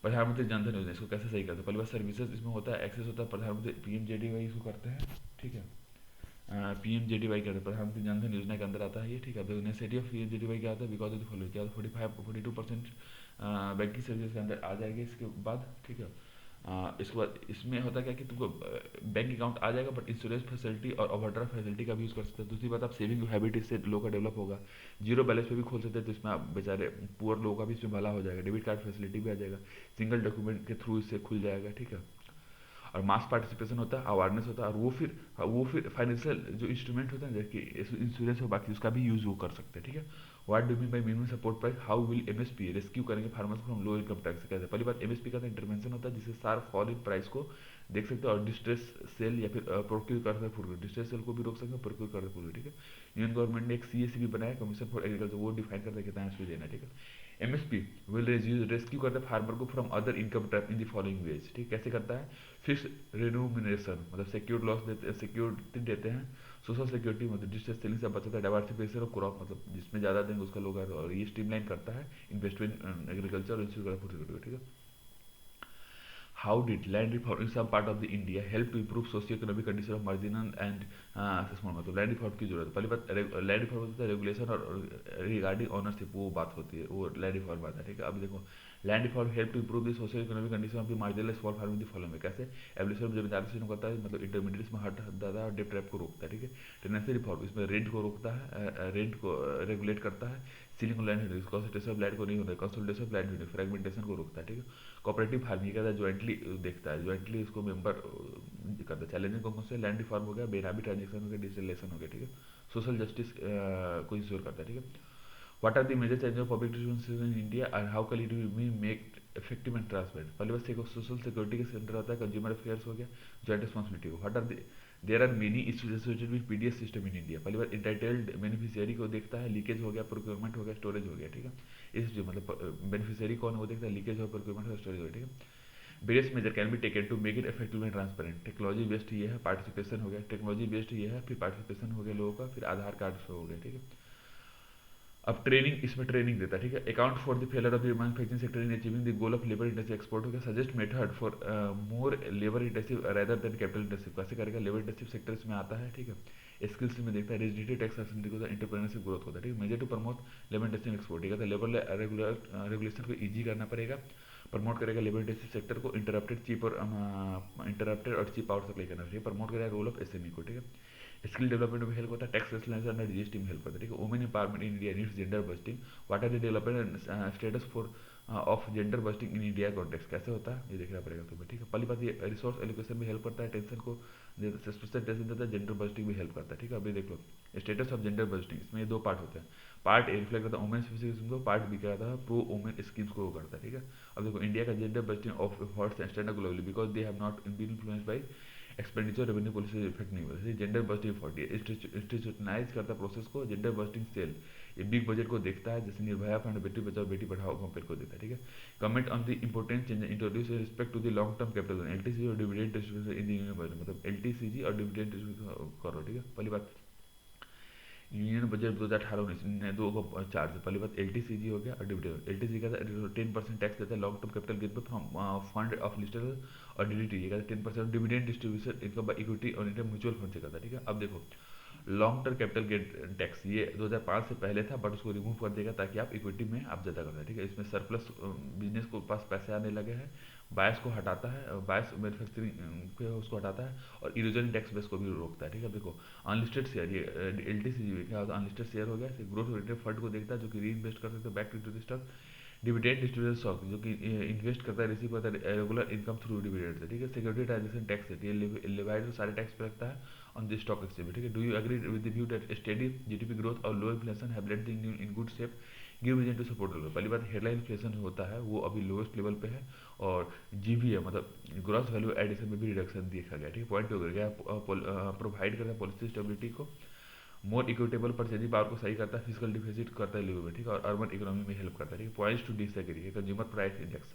प्रधानमंत्री जनधन योजना इसको कैसे सही करते हैं, पहली बार services इसमें होता है, एक्सेस होता है, प्रधानमंत्री पीएमजेडीवाई इसको करते हैं, ठीक है। पीएमजेडीवाई करते हैं, प्रधानमंत्री जनधन योजना के अंदर आता है ये, ठीक है। अब नेसेसिटी ऑफ पीएमजेडीवाई क्या होता है, बिकॉज ऑफ द फॉलोइंग क्या होता है, 42% बैंकिंग सर्विसेज के अंदर आ जाएगी इसके बाद, ठीक है। इसके बाद इसमें होता क्या कि तुमको बैंक अकाउंट आ जाएगा बट इंश्योरेंस फैसिलिटी और ओवरड्राफ्ट फैसिलिटी का भी यूज़ कर सकते हैं। दूसरी बात, आप सेविंग हैबिट इससे लोगों का डेवलप होगा, जीरो बैलेंस पे भी खोल सकते हैं, तो इसमें आप बेचारे पुअर लोगों का भी इसमें भला हो जाएगा, डेबिट कार्ड फैसिलिटी भी आ जाएगा, सिंगल डॉक्यूमेंट के थ्रू इससे खुल जाएगा, ठीक है। और मास पार्टिसिपेशन होता है, अवेयरनेस होता है, और वो फिर फाइनेंशियल जो इंस्ट्रूमेंट होता है जैसे इंश्योरेंस हो बाकी उसका भी यूज़ वो कर सकते हैं, ठीक है। What do mean by minimum support price, how will MSP rescue करेंगे farmers from low income tax, कहते हैं। पहली बात, एमएसपी का इंटरवेंशन होता है जिससे सार फॉल इन प्राइस को देख सकते हैं और डिस्ट्रेस सेल या फिर प्रोक्योर कर सकते हैं, डिस्ट्रेस सेल को भी रोक सकते हैं, प्रोक्योर कर सकते हैं, ठीक है। यूनियन गवर्नमेंट ने एक सीएसी भी बनाया, कमीशन फॉर एग्रीकल्चर, वो डिफाइन करता है कितना एमएसपी देना, ठीक है। एमएसपी विल रेस्क्यू करता है फार्मर को from other income trap in the following veg, ठीक, कैसे करता है, फिक्स रेन्यूमिनेशन मतलब सिक्योर्ड लॉस देते हैं, सिक्योरिटी देते हैं, सोशल सिक्योरिटी मतलब डिस्ट्रेस सेलिंग से बचाता है, डाइवर्सिफिकेशन ऑफ क्रॉप मतलब जिसमें ज़्यादा देंगे उसका लोग, और ये स्ट्रीमलाइन करता है इन्वेस्टमेंट एग्रीकल्चर और इंश्योर फूड सिक्योरिटी, ठीक है। How did land reform in some part of the India help to improve socio-economic condition of marginal and small, मतलब लैंड रिफॉर्म की जरूरत है। पहली बात, लैंड रिफॉर्म होता है रेगुलेशन और रिगार्डिंग ऑनरशिप, वो बात होती है, वो लैंड रिफॉर्म आता है, ठीक है। अब देखो, land reform help to improve the social economic condition of the marginal small farm in the following में, कैसे एब्लिशन जमींदारी सिस्टम करता है, मतलब इंटरमीडिएट्स में हट दादा और डेट ट्रैप को रोकता है, ठीक है। टेनेंसी रिफॉर्म इसमें रेंट को रोकता है, रेंट को रेगुलेट करता है, ceiling land concentration of land को नहीं होता है, कंसोलिडेशन ऑफ लैंड फ्रेगमेंटेशन को रोकता है, ठीक है। कोऑपरेटिव फार्मिंग कहता है ज्वाइंटली देखता है, ज्वाइंटली उसको मेंबर करता है। चैलेंजिंग कौन कौन से, लैंड रिफॉर्म हो गया, बेनामी ट्रांजेक्शन हो गया, डिजिटलाइजेशन हो गया, ठीक है। सोशल जस्टिस को इंश्योर करता है, ठीक है। What are the major challenges of public distribution in India and how can it be make effective and transparent? पहले बस एक सोशल सिक्योरिटी के सेंटर आता है, कंज्यूमर अफेयर्स हो गया, जॉइंट रिस्पॉन्सिबिलिटी हो। What are there are many issues associated with PDS system in India. पहली बार इंटाइटल्ड बेनिफिशियरी को देखता है, लीकेज हो गया, प्रोक्योरमेंट हो गया, स्टोरेज हो गया, ठीक है। इस जो मतलब बेनिफिशियरी कौन है वो देखता है, लीकेज हो, प्रोक्योरमेंट हो, स्टोरेज हो, ठीक है। Various measure can be taken to make it effective and transparent. Technology based ये है, पार्टिसिपेशन हो गया, टेक्नोलॉजी बेस्ड ये है, फिर पार्टिसिपेशन हो गया लोगों का, फिर आधार कार्ड हो गया, ठीक है। अब ट्रेनिंग, इसमें ट्रेनिंग देता है, ठीक है। Account for the failure of the manufacturing sector in achieving the goal of labour intensive export हो गया, suggest method for more labour intensive rather than capital intensive, कैसे करेगा, लेबर इंटेंसिव सेक्टर इसमें आता है, ठीक है। स्किल्स में देखता है, रिजिडिटी टैक्स फैसिलिटी होता है, एंटरप्रेन्योरशिप ग्रोथ होता है, ठीक है। Measure to promote labour intensive export, ठीक है। लेबर रेगुलेशन को ईजी करना पड़ेगा, प्रमोट करेगा लेबर इंटेंसिव सेक्टर को, इंटरप्टेड और चीप पावर सप्लाई करना चाहिए, प्रमोट करेगा रोल ऑफ एसएमई को, ठीक है। स्किल डेवलपमेंट में हेल्प होता है, टैक्स रेशनलाइजेशन अंडर जीएसटी में हेल्प करता है, ठीक है। Women empowerment in India needs gender budgeting, what are the development status for of gender budgeting in India context, कैसे होता है ये देखना पड़ेगा तुम्हें, ठीक है। पहली बात ये रिसोर्स एलोकेशन में हेल्प करता है, टेंशन को स्पेशल टेंशन देता है, जेंडर बस्टिंग भी हेल्प करता है, ठीक है। अभी देख लो स्टेटस ऑफ जेंडर बस्टिंग, इसमें दो पार्ट होते हैं, पार्ट ए रिफ्लेक्ट करता है वुमेन स्पेसिफिक को, पार्ट बी क्या करता है प्रो वुमेन स्कीम्स को करता है, ठीक है। अब देखो इंडिया का gender budgeting of hots standard globally because they have not been influenced by expenditure revenue policy effect नहीं होता है। जेंडर बस्टिंग फॉर्टी इंस्टीट्यूशनलाइज करता है प्रोसेस को, जेंडर बस्टिंग सेल ये बिग बजट को देखता है, जैसे निर्भया फंड, बेटी बचाओ बेटी पढ़ाओ कंपेयर को देता है, ठीक है। Comment on the important change introduce respect to the long term capital LTC और dividend distribution in the union budget, मतलब एलटीसीजी और डिविडेंड डिस्ट्रीब्यूशन करो, ठीक है। पहली बात यूनियन बजट 2018-19 दो को चार्ज, पहली बात एलटीसीजी हो गया और डिविडेंड। एलटीसी का 10% टैक्स देता है लॉन्ग टर्म कैपिटल गेन पे फ्रॉम फंड ऑफ लिस्टेड, और डीडीटी ये कहता है 10% dividend distribution income by equity और इंडियन म्यूचुअल फंड से करता है, ठीक है। अब देखो long term capital gain tax ये 2005 से पहले था, बट उसको रिमूव कर देगा ताकि आप इक्विटी में आप ज़्यादा करते हैं, ठीक है। इसमें सरप्लस बिजनेस को पास पैसे आने लगे हैं, बायस को हटाता है, बायस मैन्युफैक्चरिंग के उसको हटाता है, और इरोजन टैक्स बेस को भी रोकता है, ठीक है। देखो अनलिस्टेड शेयर ये एलटीसी क्या होता है, अनलिस्टेड शेयर हो गया, ग्रोथ ओरिएंटेड फंड को देखता है जो कि री इन्वेस्ट कर सकते हैं back to the stock. Dividend distribution stock जो कि इन्वेस्ट करता है, रिसीव करता है रेगुलर इनकम थ्रू डिविडेंड से, ठीक है। सिक्योरिटी ट्रांजेक्शन टैक्स है, ये लिवाइड तो सारे टैक्स पे लगता है ऑन द स्टॉक एक्सचेंज, ठीक है। Do you agree with the view that steady GDP growth और low inflation have led the India in good shape, give reason to support growth. पहली बात हेडलाइन इन्फ्लेशन होता है वो अभी लोएस्ट लेवल पे है, और जीवीए मतलब ग्रॉस वैल्यू एडिशन में भी रिडक्शन देखा गया, ठीक है। पॉइंट हो गया प्रोवाइड करता है पॉलिसी स्टेबिलिटी को, मोर इक्विटेबल परचेजिंग पावर को सही करता है, फिजिकल डिफिसिट करता है लेवल में, ठीक है। और अर्बन इकोनॉमी में हेल्प करता है, ठीक है। Points to disagree, consumer price index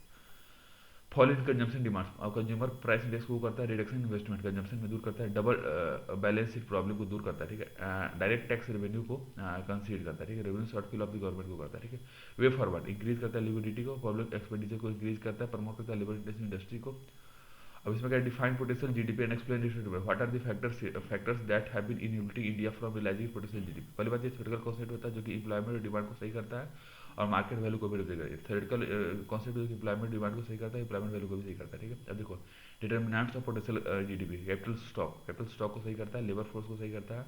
fall in consumption demand, और कंज्यूमर प्राइस इंडेक्स को करता है रिडक्शन इन्वेस्टमेंट कंजम्पशन में दूर करता है, डबल बैलेंस शीट प्रॉब्लम को दूर करता है, ठीक है। डायरेक्ट टैक्स रेवेन्यू को कंसीड करता है, ठीक है। Revenue shortfall of the government को करता है, ठीक है। वे फॉरवर्ड इंक्रीज करता है लिक्विडिटी को, पब्लिक एक्सपेंडिचर को इंक्रीज करता है, प्रमोट करता है लेबर इंटेंसिव इंडस्ट्री को। अब इसमें क्या define potential GDP and explain what are the factors that have been enabling India from realising potential GDP. पहली बात ये थ्योरेटिकल कॉन्सेप्ट होता है जो कि एम्प्लॉयमेंट और डिमांड को सही करता है और मार्केट वैल्यू को भी देगा। थ्योरेटिकल कॉन्सेप्ट जो कि एम्प्लॉयमेंट डिमांड को सही करता है, एम्प्लॉयमेंट वैल्यू को भी सही करता है, ठीक है। अब देखो determinants of potential GDP, capital stock को सही करता है, लेबर फोर्स को सही करता है,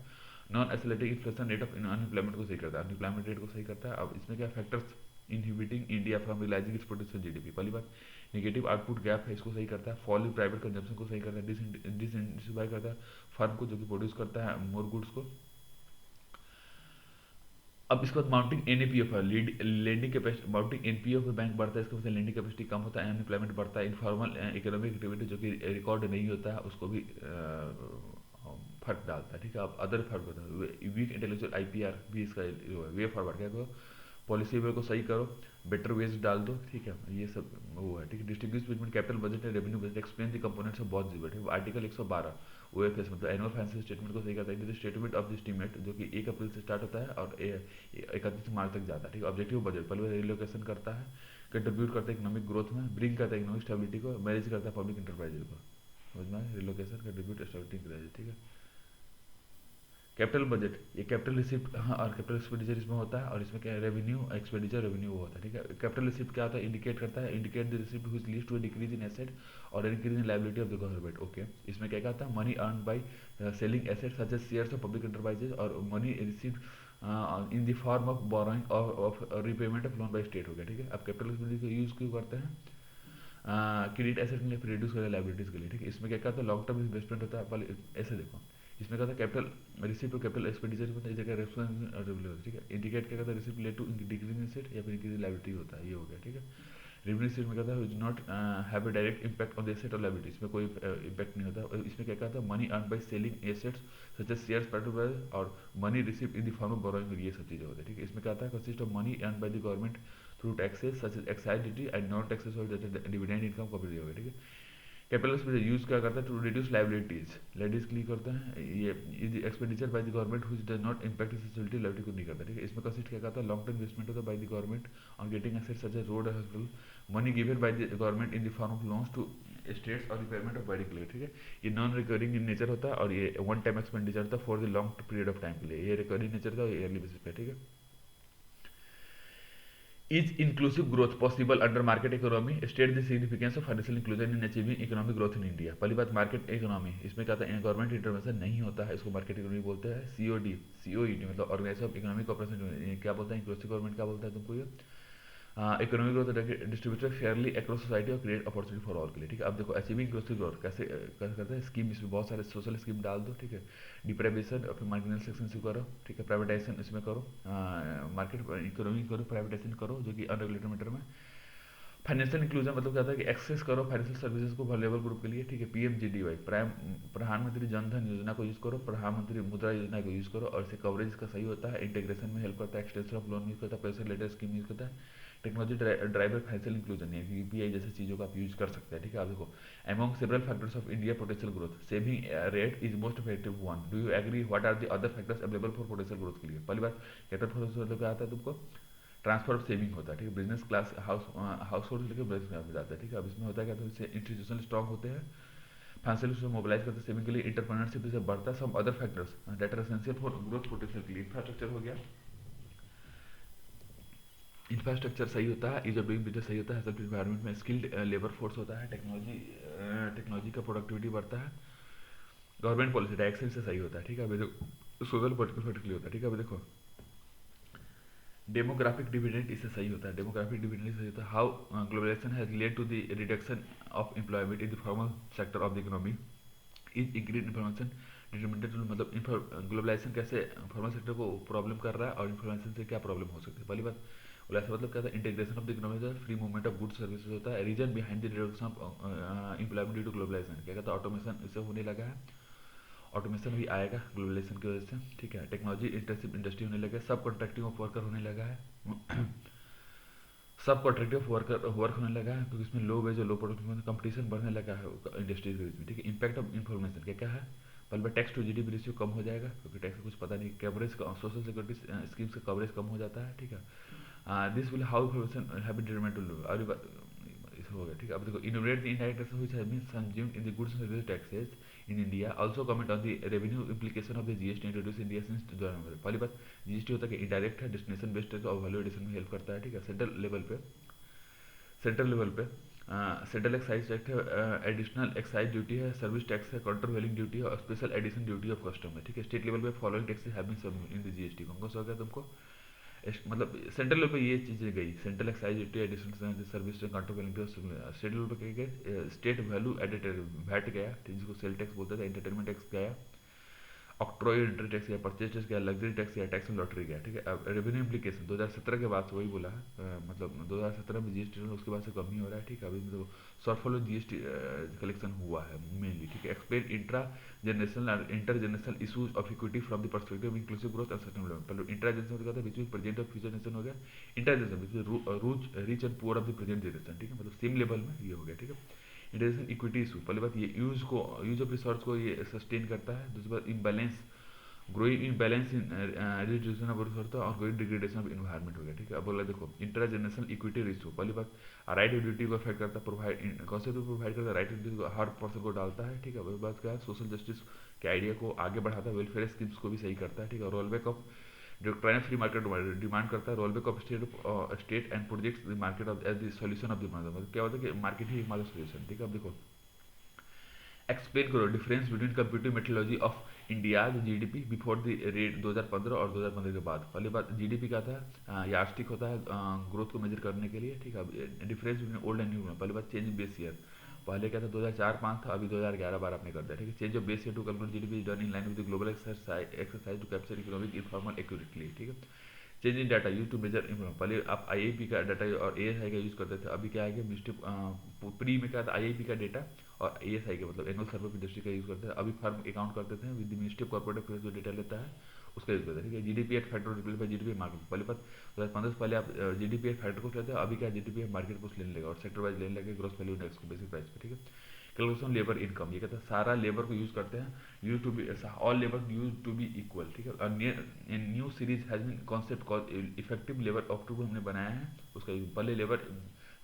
non accelerating inflation rate of unemployment को सही करता है, अनएम्प्लॉयमेंट रेट को सही करता है। अब इसमें क्या factors inhibiting India from realising its potential GDP. पहली बात नेगेटिव आउटपुट गैप है, इसको सही करता है, फॉल इन प्राइवेट कंजम्पशन को सही करता है, डिसइंसेंटिवाइज करता है फर्म को जो कि प्रोड्यूस करता है मोर गुड्स को। अब इसके बाद माउंटिंग एनएपीएफ है, lending capacity, mounting NPF bank बढ़ता है, इसके वजह से लेंडिंग कैपेसिटी कम होता है, अनएम्प्लॉयमेंट बढ़ता है, इनफॉर्मल इकोनॉमिक एक्टिविटी जो कि रिकॉर्ड नहीं होता है उसको भी फर्क डालता है, ठीक है। अब अदर फर्क होता है वीक इंटेलेक्चुअल आईपीआर भी इसका वे फॉरवर्ड क्या करो, पॉलिसी वे को सही करो, बेटर वेज डाल दो, ठीक है। ये सब वो है, ठीक है। Distinguish between capital budget and revenue budget, explain the components of both budget, article 112 OFS मतलब एनुअल फाइनेंशियल स्टेटमेंट को सही करता है, स्टेटमेंट ऑफ द एस्टीमेट जो कि 1 अप्रैल से स्टार्ट होता है और 31 मार्च तक जाता है, ठीक है। ऑब्जेक्टिव बजट पहले रिलोकेशन करता है, कंट्रीब्यूट करता है इकोनॉमिक ग्रोथ में, ब्रिंग करता है इकोनॉमिक स्टेबिलिटी को, मैनेज करता है पब्लिक इंटरप्राइजेज को, समझ में रिलोकेशन कंट्रीब्यूट स्टेबिलिटी इंक्रीज, ठीक है। कैपिटल बजट, ये कैपिटल रिसिप्ट, हाँ, और कैपिटल एक्सपेंडिचर इसमें होता है, और इसमें क्या है, रेवेन्यू एक्सपेंडिचर, रेवेन्यू वो होता है, ठीक है। कैपिटल रिसिप्ट क्या होता है, इंडिकेट करता है, indicate the receipt which leads to a decrease in asset और increase in liability of the government. Okay, इसमें क्या कहता है, money earn by selling asset such as shares of public enterprises, और money received in the form of borrowing of repayment of loan by state, हो गया, ठीक है। अब कैपिटल एक्सपेंडिचर यूज क्यों करते हैं, क्रेडिट एसेट के लिए, फिर रिड्यूस करें लाइबिलिटीज के लिए, ठीक है। इसमें क्या कहता है, लॉन्ग टर्म इन्वेस्टमेंट होता है, पहले ऐसे देखो, इसमें क्या था, कैपिटल रिसिप्ट और कैपिटल एक्सपेंडिचर में इस जगह रेफरेंस, ठीक है। इंडिकेट क्या कहता है, receipt led to decrease in asset या फिर इंक्रीज लाइबिलिटी होता है, ये हो गया, ठीक है। रेवेन्यू स्टेट में कहता है which not have a direct impact on the asset और लाइबिलिटी, इसमें कोई इम्पैक्ट नहीं होता। और इसमें क्या कहता है, money earn by selling assets such as shares particular और money received in the form of borrowing, ये सब चीजें होती है, ठीक है। इसमें क्या आता है, consist of money earn by the government through taxes such as excise duty and non taxes और डिविडेंड इनकम का भी होगा, ठीक है। कैपिटल एक्सपेंडिचर यूज क्या करता है, टू रिड्यूस लाइबिलिटीज, लेडीज के लिए करता है ये expenditure bye the government which does not impact society liability को नहीं करता, ठीक है। इसमें कंसिस्ट क्या करता है, लॉन्ग टर्म इन्वेस्टमेंट होता है by the government on getting assets such as road, hospital, money given by the government in the form of loans to states और रिपेयरमेंट ऑफ बॉडी के लिए, ठीक है। ये नॉन रिकरिंग इन नेचर होता है, और ये वन टाइम एक्सपेंडिचर होता है for the long period of time के लिए, ये रिकरिंग नेचर का ईयरली बेसिस पे, ठीक है। Is inclusive growth possible under market economy? State the significance of financial inclusion in achieving economic growth in India. पहली बात, मार्केट इकोनॉमी, इसमें क्या होता है, गवर्नमेंट इंटरवेंशन नहीं होता है, इसको मार्केट इकोनॉमी बोलते हैं। सीओडी, सीओईडी मतलब ऑर्गेनाइजेशन ऑफ इकोनॉमिक कोऑपरेशन, क्या बोलता है, इंक्लूसिव गवर्नमेंट क्या बोलता है तुमको, ये economic growth distributed Fairlie across society और क्रिएट अपॉर्चुनिटी फॉर ऑल के लिए, ठीक है। अब देखो, अचीविंग इंक्लूसिव ग्रोथ कैसे कैसे करते हैं, स्कीम इसमें बहुत सारे सोशल स्कीम डाल दो, ठीक है। डिप्राइवेशन और फिर मार्जिनल सेक्शन से करो, ठीक है। प्राइवेटाइजेशन इसमें करो, मार्केट इकोनॉमी करो, प्राइवेटाइजेशन करो जो कि अनरेगुलेटेड मैटर में। फाइनेंशियल इंक्लूजन मतलब क्या होता है कि एक्सेस करो फाइनेंशियल सर्विसेज को वल्नरेबल ग्रुप के लिए, ठीक है। पीएमजीडीवाई, प्राइम प्रधानमंत्री जन धन योजना को यूज करो, प्रधानमंत्री मुद्रा योजना को यूज करो, और इससे कवरेज इसका सही होता है, इंटीग्रेशन में हेल्प करता है, एक्सटेंशन ऑफ लोन यूज करता है, पैसे रिलेटेड स्कीम यूज करता है। टेक्नोलॉजी ड्राइवर फाइनेंशियल इंक्लूजन है, यूपीआई जैसी चीज़ों का आप यूज कर सकते हैं, ठीक है। आप देखो, among several factors of India potential growth, saving rate is most effective one, do you agree, what are the other factors available for potential growth के लिए। पहली बार कैपिटल फोर्स मतलब क्या आता है तुमको, ट्रांसफर ऑफ सेविंग होता है, ठीक है। बिजनेस क्लास हाउस होल्ड से लेकर बिजनेस क्लास में जाता है, ठीक है। अब इसमें होता है क्या, तो इससे इंस्टीट्यूशन स्ट्रॉन्ग होते हैं, फाइनेंशियल मोबिलाइज करते हैं सेविंग के लिए, इंटरप्रेन्योरशिप से बढ़ता है, some other factors that are essential for growth potential के लिए। इंफ्रास्ट्रक्चर हो गया, इंफ्रास्ट्रक्चर सही होता है, इज ऑफ डूइंग बिजनेस सही होता है, हेल्थ एनवायरनमेंट में स्किल्ड लेबर फोर्स होता है, टेक्नोलॉजी टेक्नोलॉजी का प्रोडक्टिविटी बढ़ता है, गवर्नमेंट पॉलिसी डायरेक्शन से सही होता है, ठीक है। अभी देखो, सोशल पॉलिटिकल फैक्टर के लिए होता है, ठीक है। अभी देखो, डेमोग्राफिक डिविडेंड इससे सही होता है, डेमोग्राफिक डिविडेंड सही होता है। How globalization has led to the reduction of employment in the formal sector of the economy, is increase information determinated, मतलब ग्लोबलाइजेशन कैसे फॉर्मल सेक्टर को प्रॉब्लम कर रहा है और इन्फॉर्मेशन से क्या प्रॉब्लम हो सकती है। पहली बात, ग्लोबलाइजेशन मतलब क्या था, integration of the economy, free movement of goods services होता है। Reason behind the reduction of employment due to globalisation, क्या कहता है, ऑटोमेशन इससे होने लगा है, ऑटोमेशन भी आएगा ग्लोबलाइजेशन की वजह से, ठीक है। टेक्नोलॉजी इंटेंसिव इंडस्ट्री होने लगा है, सब कॉन्ट्रैक्टिंग ऑफ वर्कर होने लगा है, सब कॉन्ट्रैक्टिव वर्क होने लगा है, क्योंकि इसमें लो वेज और लो प्रोडक्टिव कंपटीशन बढ़ने लगा है इंडस्ट्रीज के बीच में, ठीक है। इंपैक्ट ऑफ इन्फॉर्मेशन क्या क्या है, पहले टैक्स टू जीडीपी रेशियो कम हो जाएगा, क्योंकि टैक्स का कुछ पता नहीं, कवरेज सोशल सिक्योरिटी स्कीम्स का कवरेज कम हो जाता है, ठीक है। This will how information have been determined, इस हो गया, ठीक है। अब देखो, innovate the indirect taxes which have been consumed in the goods and services taxes in India, also comment on the revenue implication of the GST introduced in India since 2000। पहली बात, GST होता है कि इनडायरेक्ट है, destination based है, और value addition में help करता है, ठीक है। सेंट्रल लेवल पे सेंट्रल एक्साइज टैक्स है, एडिशनल एक्साइज ड्यूटी है, सर्विस टैक्स है, काउंटर वैलिंग ड्यूटी है, और special addition duty of custom है, ठीक है। स्टेट लेवल पे following taxes have been submitted in the GST, कौन सा हो गया तुमको, मतलब सेंट्रल लेवल पे ये चीज़ें गई, central excise duty, additional service countervailing, state level पे क्या गया, स्टेट वैल्यू एडेड वैट गया, जिसको सेल टैक्स बोलते थे, एंटरटेनमेंट टैक्स गया, ऑक्ट्रॉय एंट्री टैक्स या परचेज टैक्स गया, लग्जरी टैक्स या टैक्स ऑन लॉटरी गया, ठीक है। अब रेवेन्यू इम्प्लीकेशन 2017 के बाद से वही बोला है, मतलब 2017 में जीएसटी उसके बाद से कम ही हो रहा है, ठीक है। अभी मतलब शॉर्टफॉल जीएसटी कलेक्शन हुआ है मेनली, ठीक है। एक्सप्लेन इंट्रा जनरेशनल और inter generational issues of equity from the perspective of inclusive growth and sustainable development. पहले इंट्रा जनरेशन क्या था, बीच में प्रेजेंट और फ्यूचर जनरेशन हो गया, इंटर जनरेशन बीच में rich and poor of the present generation, ठीक है, मतलब सेम लेवल में ये हो गया, ठीक है। इंटरनेशनल इक्विटी इशू, पहली बात ये यूज ऑफ रिसोर्स को ये सस्टेन करता है, दूसरी बात imbalance growing imbalance in reduction of resource और ग्रोइंग डिग्रेडेशन ऑफ इन्वायरमेंट हो गया, ठीक है। अब बोला देखो इंटर जनरेशनल इक्विटी रेशियो, पहली बात राइट ड्यूटी को अफेक्ट करता है, प्रोवाइड कौन से प्रोवाइड करता है, राइट ड्यूटी को हर पर्सन को डालता है, ठीक है। उसके बाद क्या है, सोशल जस्टिस के आइडिया को आगे बढ़ाता है, वेलफेयर स्कीम्स को भी सही करता है, ठीक है। रोल बैक ऑफ जो ट्राइन फ्री मार्केट डिमांड करता है, roll back of state and projects the market of as the solution of the मतलब क्या होता है कि मार्केट ही हमारा सॉल्यूशन, ठीक है। अब देखो एक्सप्लेन करो difference between comparative methodology of India GDP before the rate 2015 और 2015 के बाद। पहली बात जीडीपी का था यार्डस्टिक होता है ग्रोथ को मेजर करने के लिए, ठीक है। Difference between old and new, पहली बात चेंज इन बेस ईयर, पहले क्या था 2004-5 था, अभी 2011-12 आपने कर दिया, ठीक है। Change of base year to calculate GDP done in line with global exercise to capture economic informal accurately, ठीक है। Change in data used to measure, पहले आप आईआईपी का डाटा और एएसआई का यूज करते थे, अभी क्या है कि मिनिस्ट्री प्री में क्या था आईआईपी का डेटा और एएसआई का मतलब एनुअल सर्वे ऑफ इंडस्ट्री का यूज करते हैं, अभी फर्म अकाउंट करते थे with the ministry of corporate affairs जो डेटा लेता है उसका यूज करते हैं, ठीक है। GDP at factor replace by GDP market, पहले बात 2015 से पहले आप जीडीपी एट फैक्टर को लेते हैं, अभी क्या जीडीपी मार्केट को लेने लगा और सेक्टर वाइज लेने लगे ग्रोस वैल्यू इंडेक्स को बेसिक प्राइस पे, ठीक है। कैलकुलेशन लेबर इनकम, ये कहता है सारा लेबर को यूज करते हैं, used to be all labour used to be equal, ठीक है। New series has been concept called effective labour October हमने बनाया है उसका पहले लेबर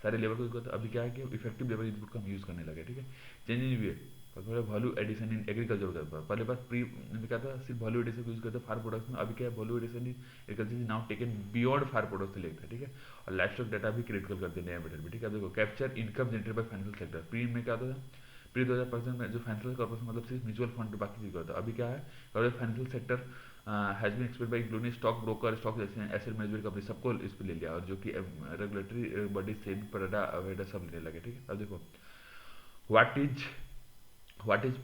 सारे लेबर को यूज करते हैं, अभी क्या है कि इफेक्टिव लेबर इनपुट का हम यूज करने लगे, ठीक है। Change in way value addition in agriculture होता है, पहले बात प्री में क्या था सिर्फ वैल्यू एडिशन यूज करते हैं फार्म प्रोडक्ट्स में, अभी क्या है value addition in agriculture is now taken beyond farm products से लेकर, ठीक है। और लाइफ स्टॉक डाटा भी क्रिटिकल करते हैं नया मेथड में, ठीक है। देखो capture income generated by financial sector, pre में क्या होता था, प्री 2000% में जो फाइनेंशियल कॉर्पोरेशन मतलब सिर्फ म्यूचुअल फंड बाकी चीज करता है, अभी क्या है financial sector has been expect by including stock broker stock asset management company सबको इस पे ले लिया, और जो कि रेगुलेटरी बॉडी से पराडा वेडा सब लेने लगे, ठीक है। अब देखो what is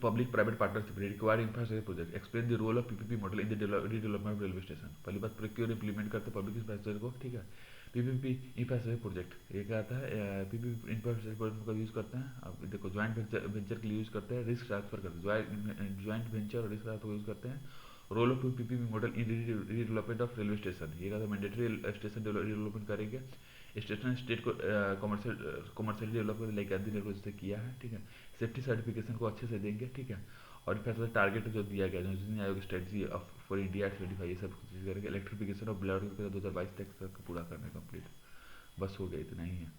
public private partnership required infrastructure project, explain the role of PPP model in the redevelopment of railway station, पहली बात प्रोक्योर इंप्लीमेंट करते पब्लिक इंफ्रास्ट्रक्चर को, ठीक है। पीपीपी इंफ्रास्ट्रक्चर प्रोजेक्ट ये क्या आता है, पीपीपी इंफ्रास्ट्रक्चर प्रोजेक्ट का यूज करते हैं, अब देखो ज्वाइंट वेंचर के लिए यूज करते हैं, रिस्क ट्रांसफर करते हैं, ज्वाइंट वेंचर और रिस्क ट्रांसफर यूज करते हैं। Role of PPP model in redevelopment of railway station, ये क्या था मैंडेटरी स्टेशन डेवलपमेंट करेंगे, स्टेशन स्टेट को कमर्शियल डेवलपमेंट लाइक आदि ने किया है, ठीक है। सेफ्टी सर्टिफिकेशन को अच्छे से देंगे, ठीक है। और फिर टारगेट जो दिया गया NITI Aayog strategy for India 25 ये सब चीज़ करेंगे, इलेक्ट्रिफिकेशन ऑफ ब्लड 2022 तक पूरा करना कंप्लीट, बस हो गया इतना ही है।